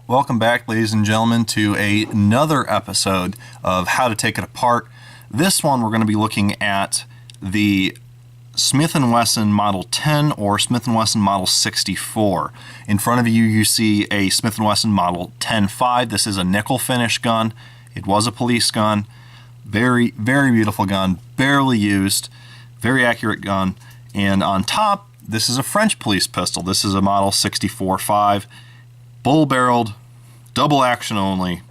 Welcome back, ladies and gentlemen, to another episode of How to Take It Apart. This one we're going to be looking at the Smith & Wesson Model 10 or Smith & Wesson Model 64. In front of you, you see a Smith & Wesson Model 10.5. This is a nickel finish gun. It was a police gun. Very, very beautiful gun. Barely used. Very accurate gun. And on top, this is a French police pistol. This is a Model 64.5. Bull-barreled, double action only,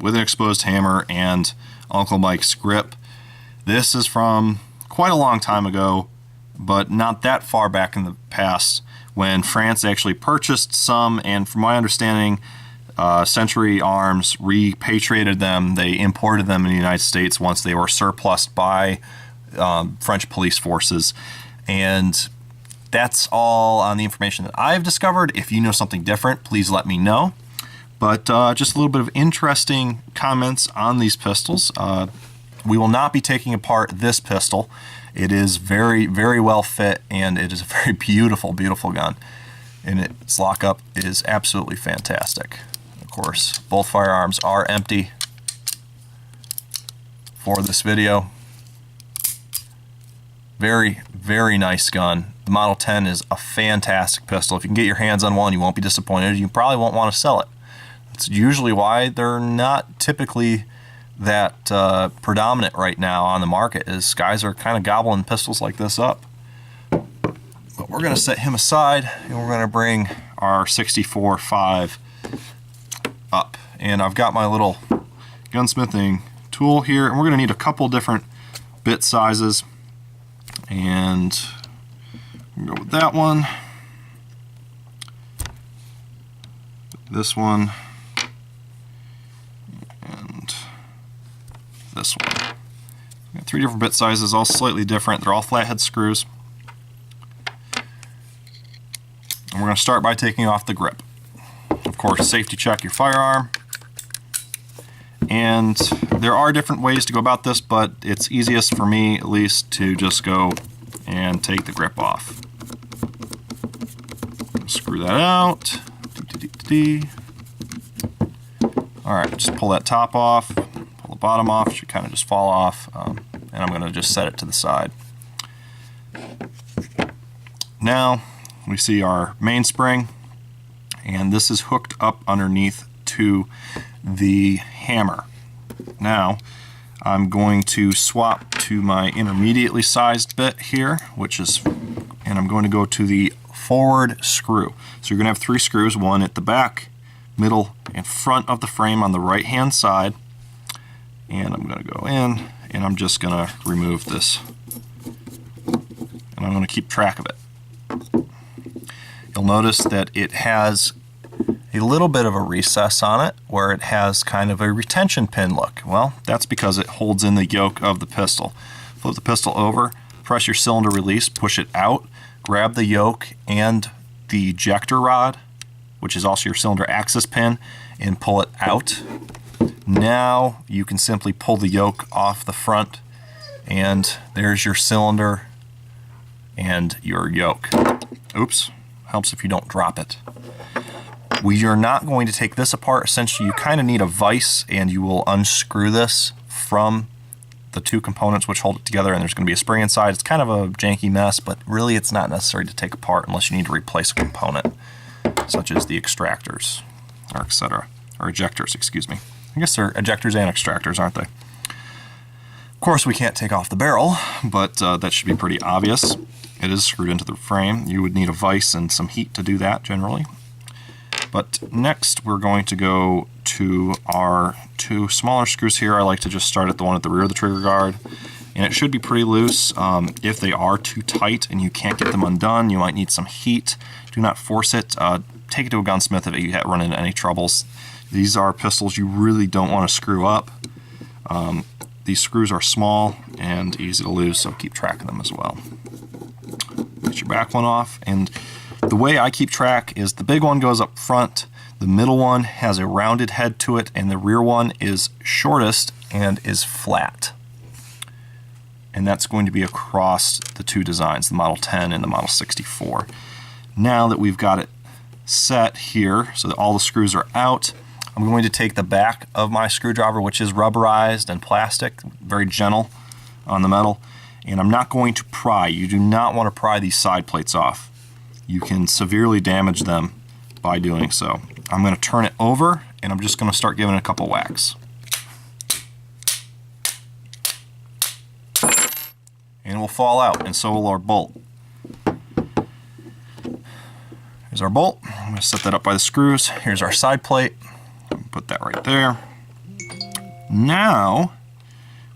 with an exposed hammer and Uncle Mike's grip. This is from quite a long time ago, but not that far back in the past, when France actually purchased some, and from my understanding, Century Arms repatriated them. They imported them in the United States once they were surplused by French police forces. And that's all on the information that I've discovered. If you know something different, please let me know. But just a little bit of interesting comments on these pistols. We will not be taking apart this pistol. It is very, very well fit, and it is a very beautiful, beautiful gun. And its lockup is absolutely fantastic. Of course, both firearms are empty for this video. Very, very nice gun. The Model 10 is a fantastic pistol. If you can get your hands on one, you won't be disappointed. You probably won't want to sell it. It's usually why they're not typically that predominant right now on the market, is guys are kind of gobbling pistols like this up. But we're going to set him aside, and we're going to bring our 64.5 up. And I've got my little gunsmithing tool here, and we're going to need a couple different bit sizes. And we'll go with that one, this one, and this one. We got three different bit sizes, all slightly different. They're all flathead screws. And we're going to start by taking off the grip. Of course, safety check your firearm. And there are different ways to go about this, but it's easiest for me, at least, to just go and take the grip off. Screw that out. Alright, just pull that top off, pull the bottom off. It should kind of just fall off, and I'm going to just set it to the side. Now we see our mainspring, and this is hooked up underneath to the hammer. Now I'm going to swap to my intermediately sized bit here, and I'm going to go to the forward screw. So you're going to have three screws, one at the back, middle, and front of the frame on the right hand side. And I'm going to go in, and I'm just going to remove this, and I'm going to keep track of it. You'll notice that it has a little bit of a recess on it where it has kind of a retention pin look. Well, that's because it holds in the yoke of the pistol. Flip the pistol over, press your cylinder release, push it out, grab the yoke and the ejector rod, which is also your cylinder access pin, and pull it out. Now you can simply pull the yoke off the front, and there's your cylinder and your yoke. Oops, helps if you don't drop it. We are not going to take this apart. Essentially, you kind of need a vise, and you will unscrew this from the two components which hold it together, and there's going to be a spring inside. It's kind of a janky mess, but really it's not necessary to take apart unless you need to replace a component, such as the extractors, or etc., or ejectors, excuse me. I guess they're ejectors and extractors, aren't they? Of course, we can't take off the barrel, but that should be pretty obvious. It is screwed into the frame. You would need a vise and some heat to do that, generally. But next we're going to go to our two smaller screws here. I like to just start at the one at the rear of the trigger guard, and it should be pretty loose. If they are too tight and you can't get them undone, you might need some heat. Do not force it. Take it to a gunsmith if you run into any troubles. These are pistols you really don't want to screw up. These screws are small and easy to lose, so keep track of them as well. Get your back one off, and the way I keep track is the big one goes up front, the middle one has a rounded head to it, and the rear one is shortest and is flat. And that's going to be across the two designs, the Model 10 and the Model 64. Now that we've got it set here so that all the screws are out. I'm going to take the back of my screwdriver, which is rubberized and plastic, very gentle on the metal, and I'm not going to pry. You do not want to pry these side plates off. You can severely damage them by doing so. I'm going to turn it over, and I'm just going to start giving it a couple whacks. And it will fall out, and so will our bolt. Here's our bolt. I'm going to set that up by the screws. Here's our side plate. Put that right there. Now,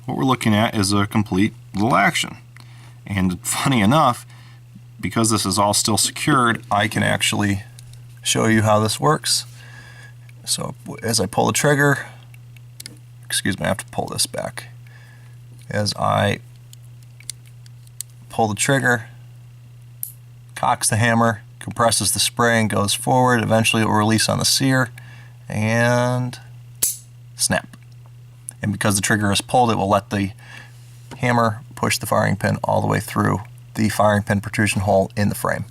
what we're looking at is a complete little action. And funny enough, because this is all still secured, I can actually show you how this works. So as I pull the trigger, excuse me, I have to pull this back. As I pull the trigger, cocks the hammer, compresses the spring, goes forward, eventually it will release on the sear, and snap. And because the trigger is pulled, it will let the hammer push the firing pin all the way through the firing pin protrusion hole in the frame.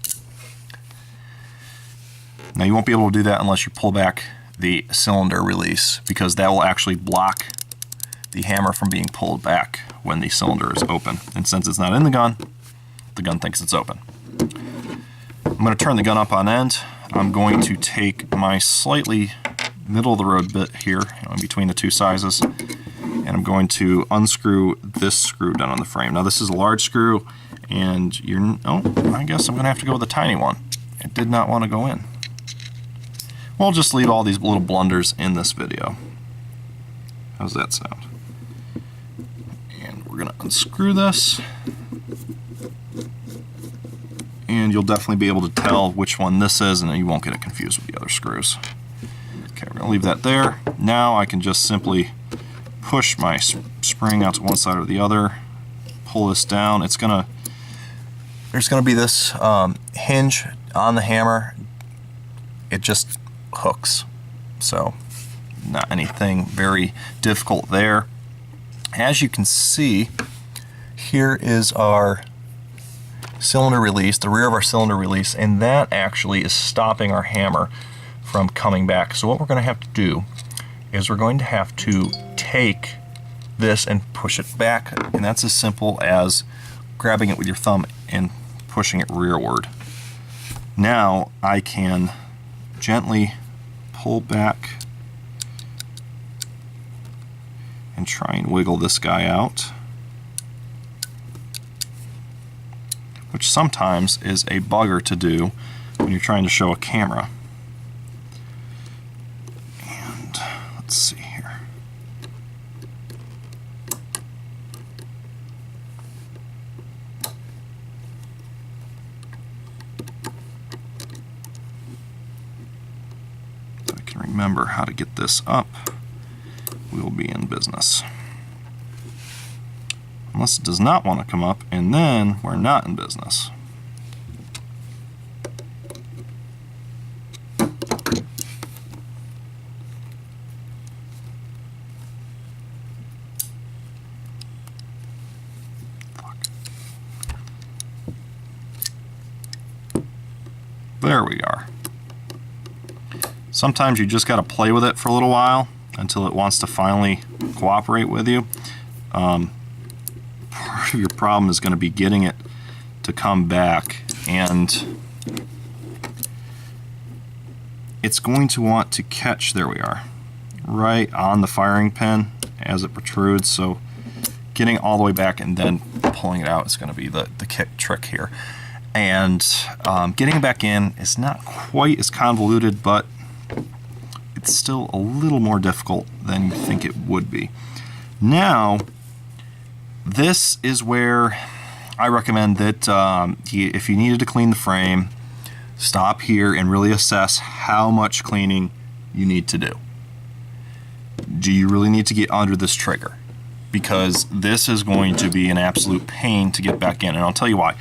Now you won't be able to do that unless you pull back the cylinder release, because that will actually block the hammer from being pulled back when the cylinder is open. And since it's not in the gun thinks it's open. I'm going to turn the gun up on end. I'm going to take my slightly middle of the road bit here, in between the two sizes, and I'm going to unscrew this screw down on the frame. Now this is a large screw, and I guess I'm going to have to go with a tiny one. It did not want to go in. We'll just leave all these little blunders in this video. How's that sound? And we're going to unscrew this, and you'll definitely be able to tell which one this is, and you won't get it confused with the other screws. Okay, we're going to leave that there. Now I can just simply push my spring out to one side or the other, pull this down. There's going to be this hinge on the hammer. It just hooks, so not anything very difficult there. As you can see, here is our cylinder release, the rear of our cylinder release, and that actually is stopping our hammer from coming back. So what we're going to have to do is we're going to have to take this and push it back, and that's as simple as grabbing it with your thumb and pushing it rearward. Now I can gently pull back and try and wiggle this guy out, which sometimes is a bugger to do when you're trying to show a camera. And let's see here. If I can remember how to get this up, we will be in business. Unless it does not want to come up, and then we're not in business. There we are. Sometimes you just got to play with it for a little while until it wants to finally cooperate with you. Part of your problem is going to be getting it to come back, and it's going to want to catch, there we are, right on the firing pin as it protrudes. So getting all the way back and then pulling it out is going to be the trick here. And getting it back in is not quite as convoluted, but it's still a little more difficult than you think it would be. Now, this is where I recommend that if you needed to clean the frame, stop here and really assess how much cleaning you need to do. Do you really need to get under this trigger? Because this is going to be an absolute pain to get back in, and I'll tell you why.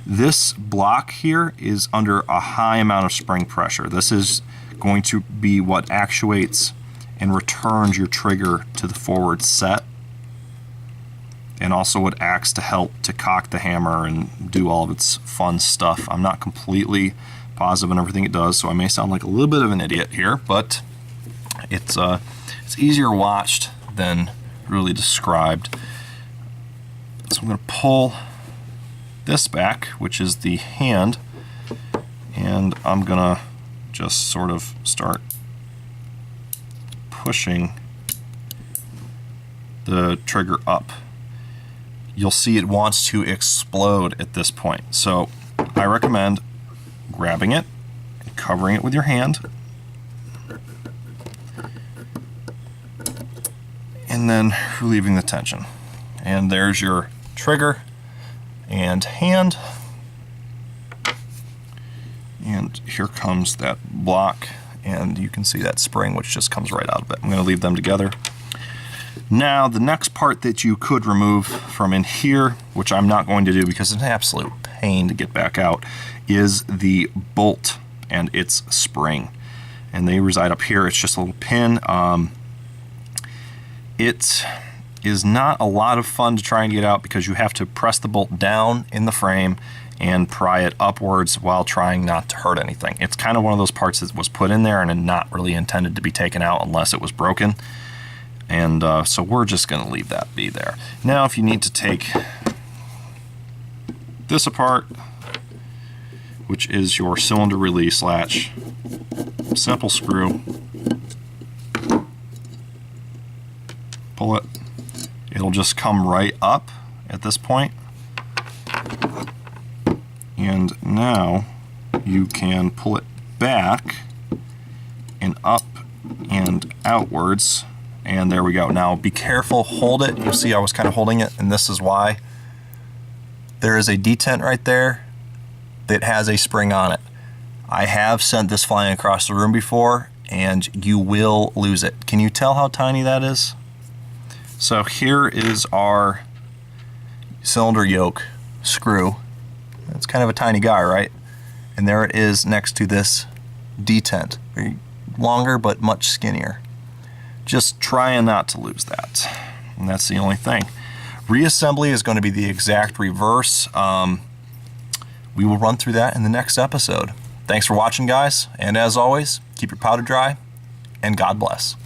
This block here is under a high amount of spring pressure. This is going to be what actuates and returns your trigger to the forward set, and also what acts to help to cock the hammer and do all of its fun stuff. I'm not completely positive in everything it does, so I may sound like a little bit of an idiot here, but it's easier watched than really described. So I'm going to pull this back, which is the hand, and I'm going to just sort of start pushing the trigger up. You'll see it wants to explode at this point. So I recommend grabbing it and covering it with your hand, and then relieving the tension. And there's your trigger and hand. And here comes that block, and you can see that spring which just comes right out of it. I'm going to leave them together. Now the next part that you could remove from in here, which I'm not going to do because it's an absolute pain to get back out, is the bolt and its spring. And they reside up here. It's just a little pin. It is not a lot of fun to try and get out because you have to press the bolt down in the frame and pry it upwards while trying not to hurt anything. It's kind of one of those parts that was put in there and not really intended to be taken out unless it was broken. And so we're just going to leave that be there. Now if you need to take this apart, which is your cylinder release latch, simple screw, pull it, it'll just come right up at this point. And now you can pull it back and up and outwards, and there we go. Now be careful, hold it. You see I was kind of holding it, and this is why. There is a detent right there that has a spring on it. I have sent this flying across the room before, and you will lose it. Can you tell how tiny that is? So here is our cylinder yoke screw. It's kind of a tiny guy, right? And there it is next to this detent. Very longer, but much skinnier. Just trying not to lose that. And that's the only thing. Reassembly is going to be the exact reverse. We will run through that in the next episode. Thanks for watching, guys. And as always, keep your powder dry, and God bless.